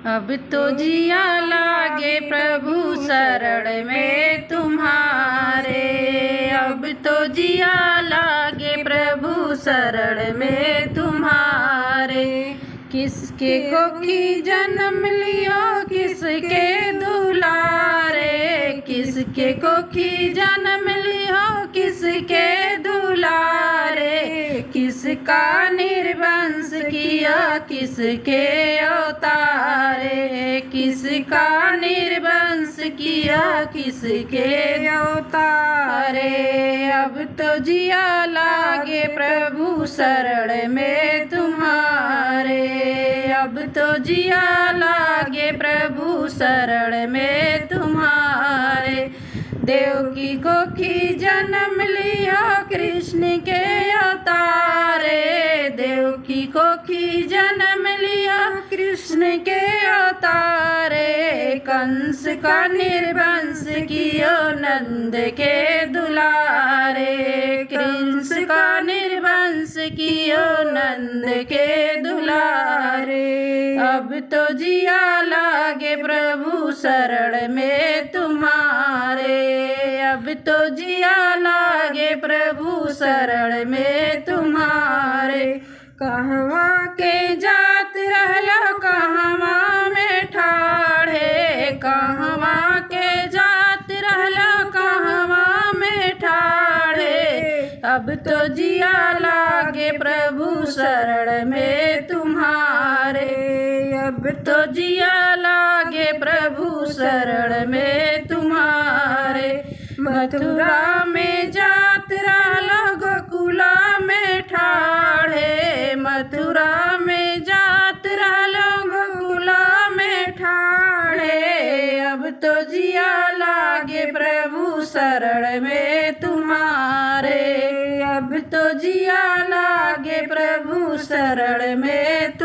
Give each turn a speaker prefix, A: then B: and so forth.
A: अब तो जिया लागे प्रभु शरण में तुम्हारे। अब तो जिया लागे प्रभु शरण में तुम्हारे। किसके कोखी जन्म लियो किसके दुलारे। किसके कोखी जन्म लियो किसके दुलारे। किसका निर्वंश किया किसके अवतारे। किसका निर्वंश किया किसके अवतारे। अब तो जिया लागे प्रभु शरण में तुम्हारे। अब तो जिया लागे प्रभु शरण में तुम्हारे। देवकी कोखी जन्म लिया कृष्ण के अवतारे। देवकी कोखी जन्म लिया कृष्ण के अवतारे। कंस का निर्वंश कियो नंद के दुलारे। कंस का निर्वंश कियो नंद के दुलारे। अब तो जिया लागे प्रभु शरण में तुम्हारे। अब तो जिया लागे प्रभु शरण में तुम्हारे। कहवा के जात रहला कहवा में ठाढ़े। कहवा के जात रहला कहवा में ठाढ़े। अब तो जिया लागे प्रभु शरण में तुम्हारे। अब तो जिया लागे प्रभु शरण में तुम्हारे। मथुरा में जात रहला गोकुला में ठाढ़े। मथुरा में जात रहला गोकुला में ठाढ़े। अब तो जिया लागे प्रभु शरण में तुम्हारे। अब तो जिया लागे प्रभु शरण में